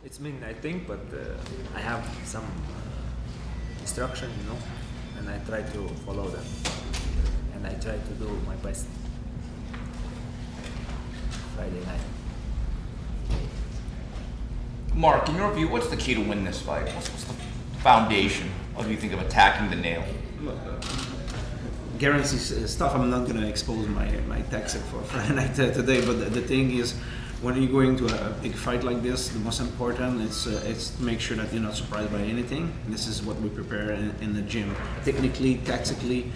It's mean I think, but I have some instruction, and I try to follow them, and I try to do my best. Friday night. Mark, in your view, what's the key to win this fight? What's the foundation of you think of attacking the nail? Guarantees stuff. I'm not gonna expose my tactic for Friday night today, but the thing is, when you're going to a big fight like this, the most important is to make sure that you're not surprised by anything. This is what we prepare in the gym, technically, tactically,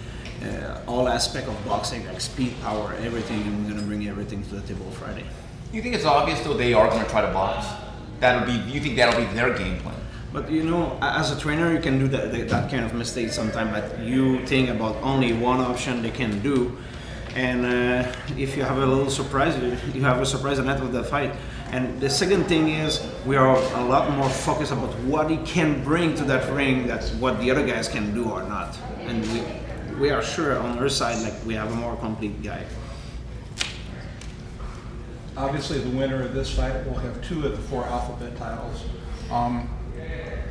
all aspect of boxing, like speed, power, everything, and we're gonna bring everything to the table Friday. You think it's obvious though they are going to try to box? You think that'll be their game plan? But as a trainer, you can do that kind of mistake sometimes. That you think about only one option they can do, and if you have a little surprise, you have a surprise at the end of the fight. And the second thing is, we are a lot more focused about what he can bring to that ring. That's what the other guys can do or not. And we are sure on our side, like we have a more complete guy. Obviously, the winner of this fight will have 2 of the 4 alphabet titles.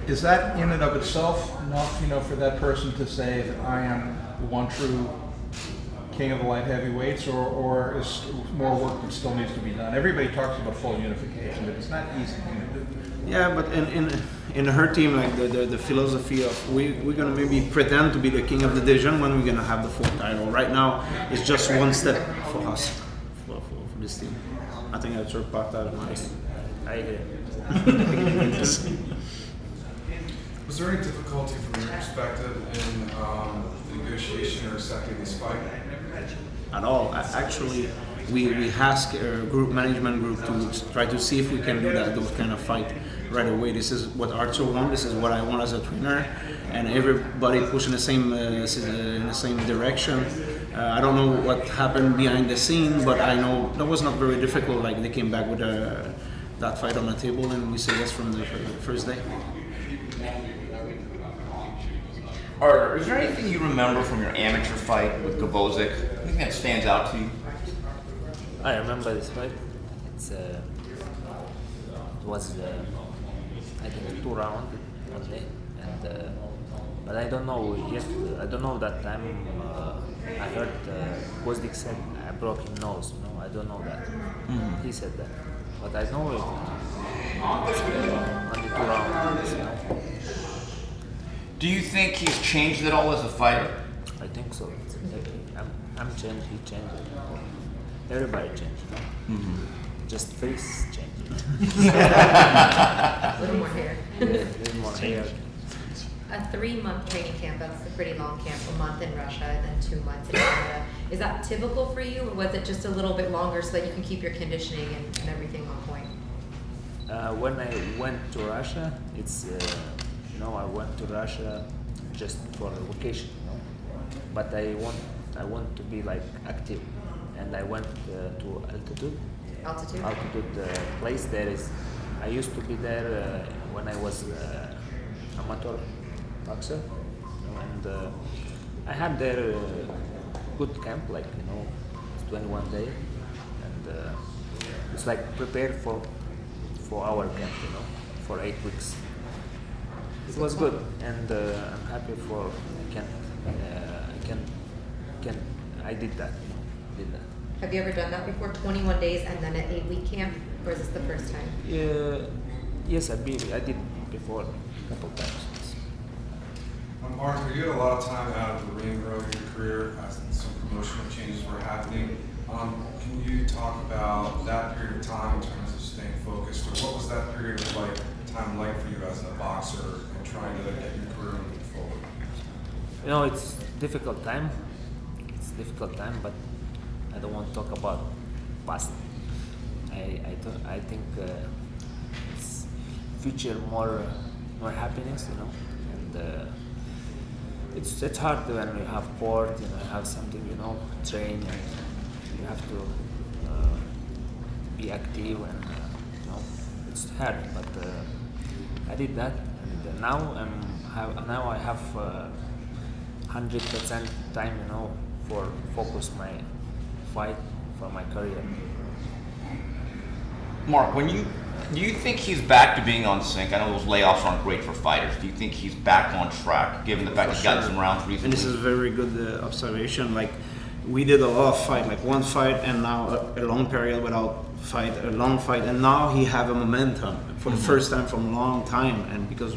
Is that in and of itself enough, for that person to say that I am the one true king of the light heavyweights, or is more work that still needs to be done? Everybody talks about full unification, but it's not easy to do. Yeah, but in her team, like the philosophy of we're gonna maybe pretend to be the king of the division when we're gonna have the full title. Right now, it's just one step for us for this team. I think that's your part of I agree. Was there any difficulty from your perspective in negotiation or accepting this fight? At all. Actually, we ask our group management group to try to see if we can do those kind of fight right away. This is what Artur wants. This is what I want as a trainer, and everybody pushing in the same direction. I don't know what happened behind the scene, but I know that was not very difficult. Like they came back with that fight on the table, and we say yes from the first day. Artur, is there anything you remember from your amateur fight with Gvozdyk? Anything that stands out to you? I remember this fight. It was I think 2 rounds only, and but I don't know yet. I don't know that time. I heard Gvozdyk said I broke his nose. I don't know that. He said that, but I know it. It's only 2 rounds. Do you think he's changed at all as a fighter? I think so. I'm changed. He changed. Everybody changed. Just face changed. A little more hair. A little more hair. A 3-month training camp, that's a pretty long camp, a month in Russia and then 2 months in Canada. Is that typical for you, or was it just a little bit longer so that you can keep your conditioning and everything on point? When I went to Russia, it's I went to Russia just for a vacation, but I want to be like active, and I went to altitude place. There is, I used to be there when I was amateur boxer, and I had there good camp, like it's 21 days, and it's like prepared for our camp, for 8 weeks. It was good, and I'm happy for I did that. Have you ever done that before, 21 days and then an 8-week camp, or is this the first time? Yes, I did before a couple times. Artur, you had a lot of time out of the ring early in your career as some promotional changes were happening. Can you talk about that period of time in terms of staying focused, or what was that period of time like for you as a boxer and trying to get your career moving forward? It's difficult time. But I don't want to talk about past. I think it's future more happiness, and it's hard when you have sport, you have something, train, and you have to be active, and it's hard. But I did that, and now I have 100% time, for focus my fight for my career. Mark, when you Do you think he's back to being on sync? I know those layoffs aren't great for fighters. Do you think he's back on track, given the fact he's gotten some rounds recently? And this is a very good observation. Like, we did a lot of fight, like one fight, and now a long period without fight, a long fight, and now he have a momentum for the first time from a long time. And because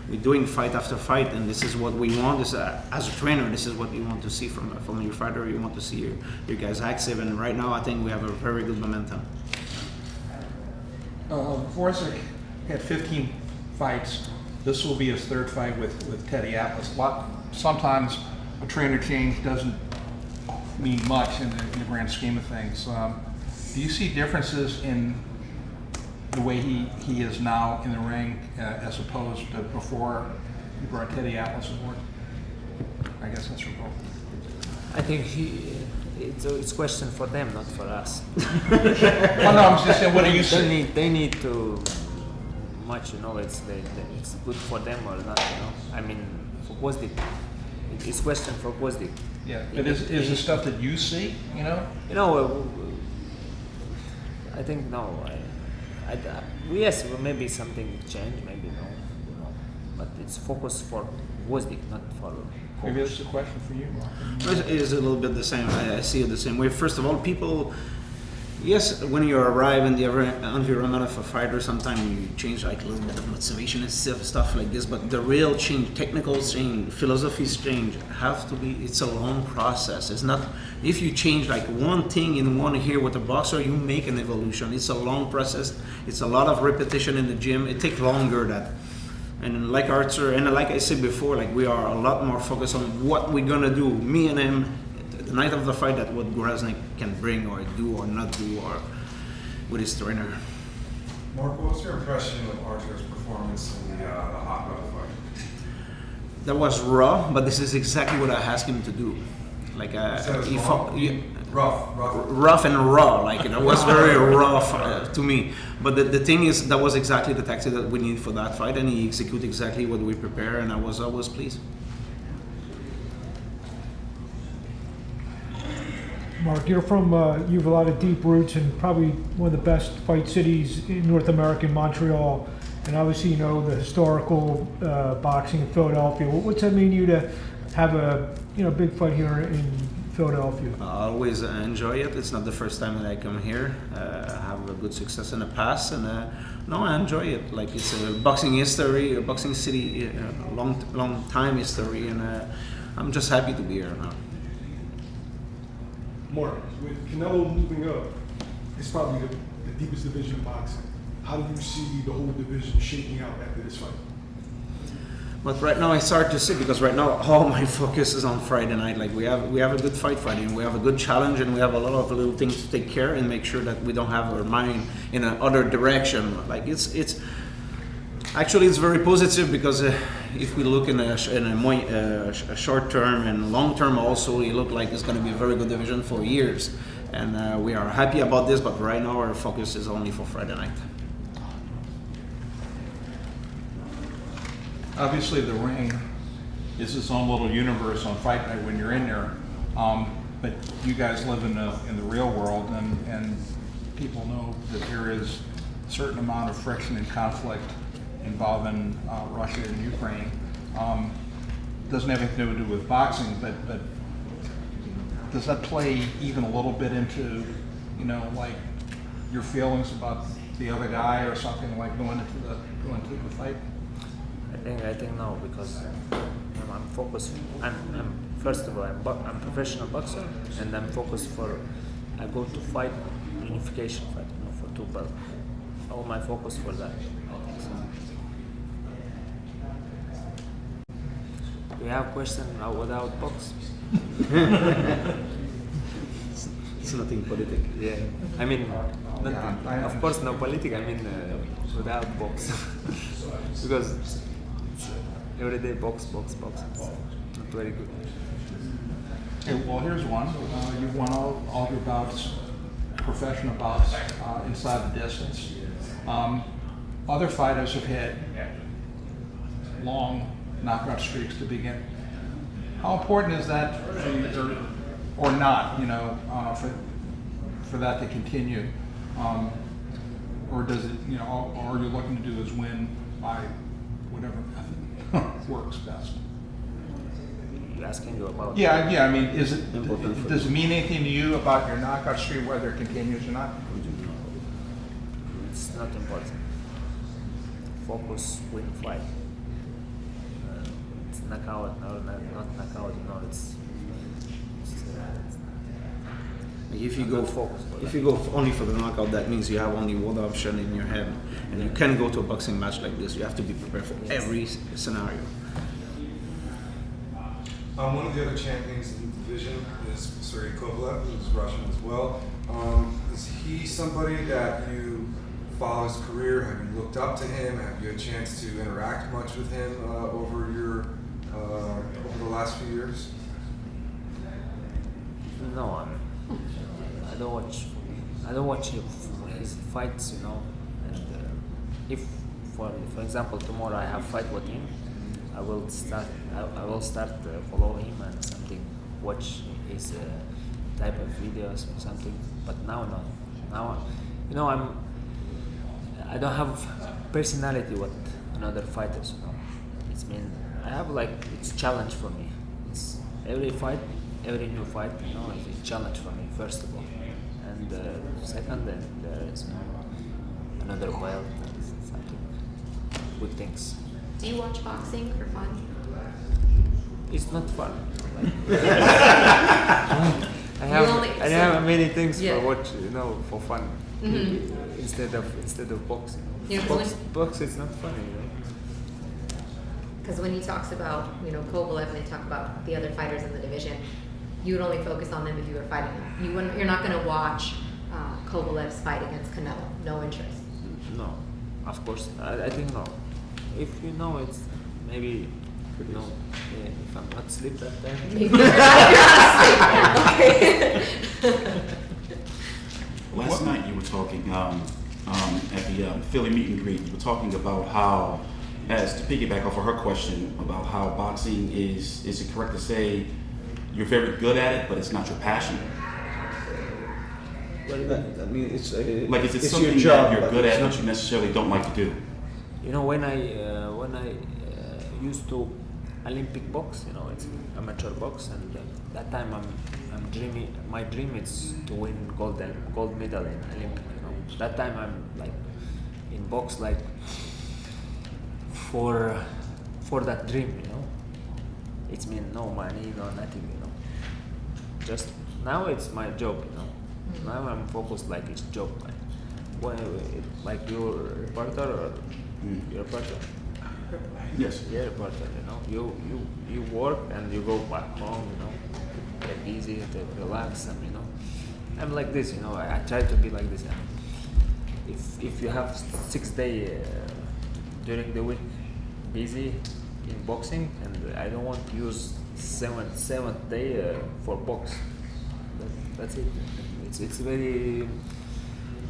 we're doing fight after fight, and this is what we want. This, as a trainer, this is what you want to see from your fighter. You want to see your guys active, and right now I think we have a very good momentum. Gvozdyk had 15 fights. This will be his third fight with Teddy Atlas. Sometimes a trainer change doesn't mean much in the grand scheme of things. Do you see differences in the way he is now in the ring as opposed to before you brought Teddy Atlas aboard? I guess that's your goal. I think it's a question for them, not for us. Well, no, I'm just saying, what do you see? They need to much, it's good for them or not, I mean, for Gvozdyk, it's question for Gvozdyk. Yeah, but is the stuff that you see, I think no. Yes, maybe something changed, maybe no, but it's focus for Gvozdyk, not for. Maybe that's a question for you, Mark. It is a little bit the same. I see it the same way. First of all, people, yes, when you arrive in the environment of a fighter, sometimes you change like a little bit of motivation and stuff like this, but the real change, technical change, philosophies change, have to be, it's a long process. It's not, if you change like one thing in one here with a boxer, you make an evolution. It's a long process. It's a lot of repetition in the gym. It takes longer that. And like Artur, and like I said before, like we are a lot more focused on what we're gonna do, me and him, the night of the fight, that what Gvozdyk can bring or do or not do, or with his trainer. Mark, what's your impression of Artur's performance in the hot rod fight? That was raw, but this is exactly what I asked him to do. Like rough and raw, like it was very rough to me. But the thing is, that was exactly the tactic that we need for that fight, and he executed exactly what we prepare, and I was pleased. Mark, you're from, you have a lot of deep roots in probably one of the best fight cities in North America, Montreal, and obviously the historical boxing in Philadelphia. What's that mean to you to have a big fight here in Philadelphia? I always enjoy it. It's not the first time that I come here. I have a good success in the past, and no, I enjoy it. Like, it's a boxing history, a boxing city, long time history, and I'm just happy to be here now. Mark, with Canelo moving up, it's probably the deepest division of boxing. How do you see the whole division shaking out after this fight? But right now it's hard to say, because right now all my focus is on Friday night. Like, we have a good fight Friday, and we have a good challenge, and we have a lot of little things to take care and make sure that we don't have our mind in another direction. Like, it's actually it's very positive, because if we look in a short term and long term also, it looks like it's going to be a very good division for years, and we are happy about this. But right now our focus is only for Friday night. Obviously, the ring is its own little universe on fight night when you're in there, but you guys live in the real world, and people know that there is a certain amount of friction and conflict involving Russia and Ukraine. Doesn't have anything to do with boxing, but does that play even a little bit into, like your feelings about the other guy or something, like going into the fight? I think no, because I'm focused. First of all, I'm a professional boxer, and I'm focused I go to fight unification fight, for 2 belts. All my focus for that. I think so. We have question without box. It's nothing political. Yeah, I mean, of course, no politics. I mean, without box, because every day box. It's not very good. Okay, well, here's one. You've won all your bouts, professional bouts, inside the distance. Other fighters have had long knockout streaks to begin. How important is that for you, or not? For that to continue. or does it, you know, all you're looking to do is win by whatever method works best? You asking you about? Yeah, I mean, does it mean anything to you about your knockout streak, whether it continues or not? It's not important. Focus, win, fight. It's knockout or not knockout. No, it's If you go focus. if you go only for the knockout, that means you have only one option in your head, and you can't go to a boxing match like this. You have to be prepared for every scenario. One of the other champions in the division is Sergey Kovalev, who's Russian as well. Is he somebody that you follow his career? Have you looked up to him? Have you had a chance to interact much with him over the last few years? no. I don't watch his fights, you know. And if, for example, tomorrow I have fight with him, I will start follow him and something, watch his type of videos or something. But now, no. Now, you know, I don't have personality with another fighters. You know, it's mean I have like it's a challenge for me. It's every fight, every new fight, you know, is a challenge for me first of all, and second, then there is another belt and something good things. Do you watch boxing for fun? It's not fun. Like, I so- have many things Yeah. for watch, you know, for fun. Mhm. Instead of boxing. Yeah, 'cause Box is not funny, you know. Because when he talks about, you know, Kovalev and they talk about the other fighters in the division, you would only focus on them if you were fighting them. You're not going to watch Kovalev's fight against Canelo. No interest. No, of course. I think no. If you know, it's maybe no. Yeah, if I'm not asleep that time. Maybe you're not okay. Last night you were talking at the Philly meet and greet. You were talking about how, as to piggyback off of her question about how boxing is it correct to say you're very good at it, but it's not your passion? I mean, it's Like, is it it's something your job, that you're good it's at, not- but you necessarily don't like to do? You know, when I used to Olympic box, you know, it's amateur box, and that time I'm dreaming. My dream is to win gold medal in Olympic. You know, that time I'm like in box like for that dream. You know, it's mean no money, no nothing. You know, just now it's my job. You know, now I'm focused like it's job. Like you're a reporter or you're a reporter. Yes. Yeah, reporter. You know, you work and you go back home. You know, get easy to relax, and you know, I'm like this. You know, I try to be like this. If you have 6 days during the week busy in boxing, and I don't want to use seventh day for box. That's it. It's very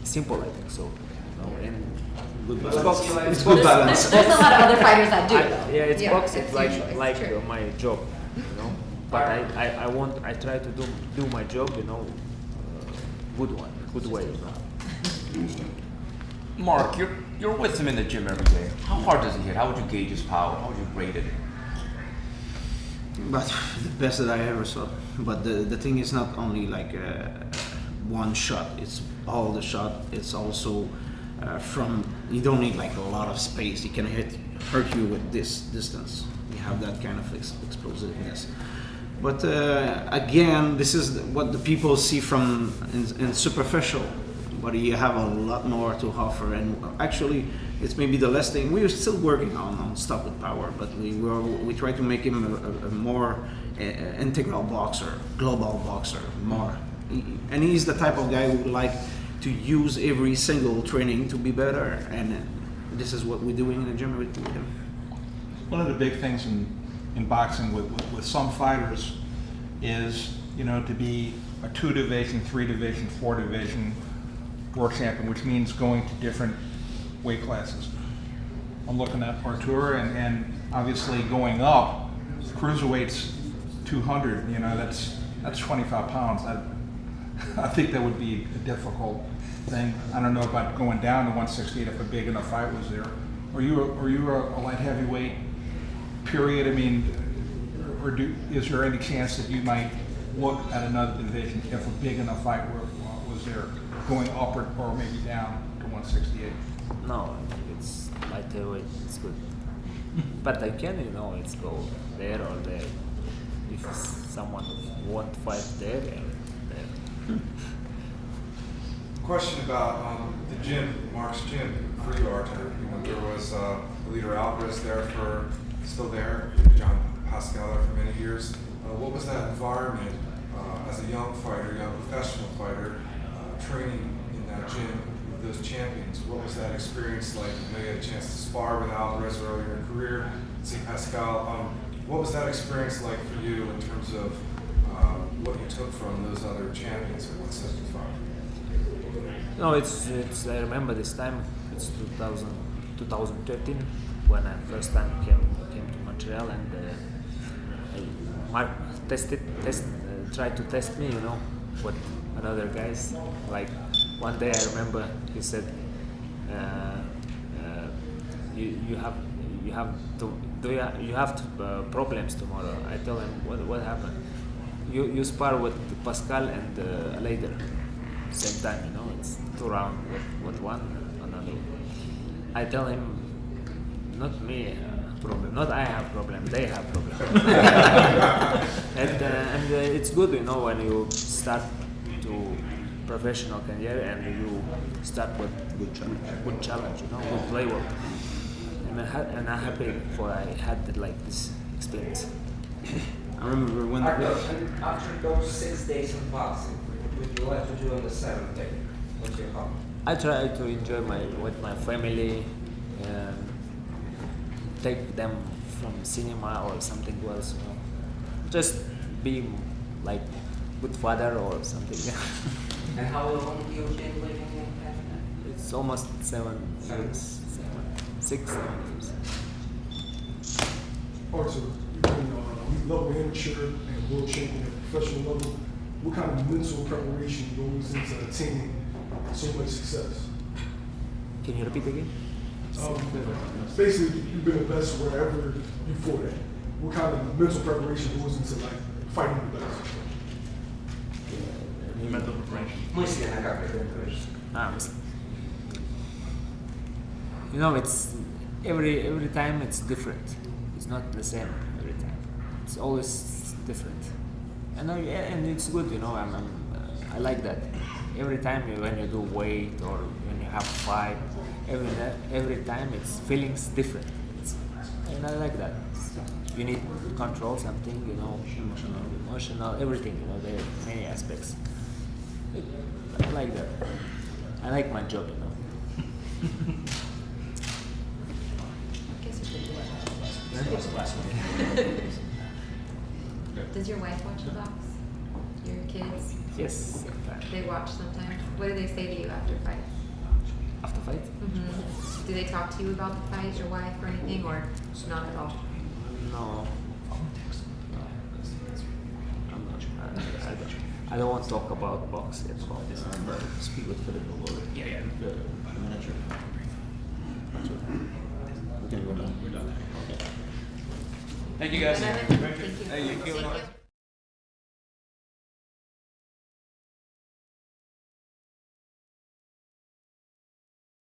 simple, I think so. You know, and Good it's balance. boxing. It's good balance. There's a lot of other fighters that do. Yeah, it's boxing it's like usually- like true. my job, you know. But I try to do my job, you know, good way, you know. Mark, you're with him in the gym every day. How hard does he hit? How would you gauge his power? How would you rate it? But the best that I ever saw. But the thing is not only like one shot. It's all the shot. It's also from you don't need like a lot of space. He can hurt you with this distance. You have that kind of explosiveness. But again, this is what the people see from in superficial. But you have a lot more to offer, and actually, it's maybe the less thing. We are still working on stuff with power, but we try to make him a more integral boxer, global boxer, more. And he's the type of guy who would like to use every single training to be better, and this is what we're doing in the gym with him. One of the big things in boxing with some fighters is, you know, to be a 2 division, 3 division, 4 division world champion, which means going to different weight classes. I'm looking at Artur, and obviously going up, cruiserweight's 200. You know, that's 25 pounds. I think that would be a difficult thing. I don't know about going down to 168 if a big enough fight was there. Are you a light heavyweight? Period. I mean, is there any chance that you might look at another division if a big enough fight was there, going up or maybe down to 168? No, it's light heavyweight. It's good, but I can, it's go there or there. If someone won't fight there, there. Question about the gym, Mark's gym for you, Artur. There was Leader Alvarez there still there, John Pascal there for many years. What was that environment as a young fighter, young professional fighter, training in that gym with those champions? What was that experience like? I know you had a chance to spar with Alvarez earlier in your career, see Pascal. What was that experience like for you in terms of what you took from those other champions at 175? No, it's. I remember this time. It's 2013 when I first time came to Montreal, and Mark tried to test me. What another guys like. One day I remember he said, "You have problems tomorrow." I tell him what happened. You spar with Pascal and later. Same time, it's 2 rounds with one another. I tell him, not me problem, not I have problem, they have problem. and it's good, when you start to professional career and you start with good challenge, good play work. And I'm happy for I had this experience. I remember when After those 6 days of boxing, what would you like to do on the 7th day? What's your hobby? I try to enjoy with my family, take them from cinema or something else. Just be like good father or something. And how long have you been living in Canada? It's almost 7 years, 6, 7 years. Artur, you've been level amateur and world champion at professional level. What kind of mental preparation goes into attaining so much success? Can you repeat again? Basically, you've been the best wherever you fought at. What kind of mental preparation goes into fighting the best? Mental preparation. Мысленно как это говоришь? It's every time it's different. It's not the same every time. It's always different. And it's good, I like that. Every time when you do weight or when you have fight, every time it's feelings different. And I like that. You need to control something, emotional, everything. There are many aspects. I like that. I like my job, Does your wife watch the box? Your kids? Yes, sometimes. They watch sometimes. What do they say to you after fights? After fight? Mm-hmm. Do they talk to you about the fight, your wife, or anything, or not at all? No. I don't want to talk about boxing at all. Speak with Philip about it. Yeah. The manager. we're done. Thank you guys. Thank you. Thank you. Thank you.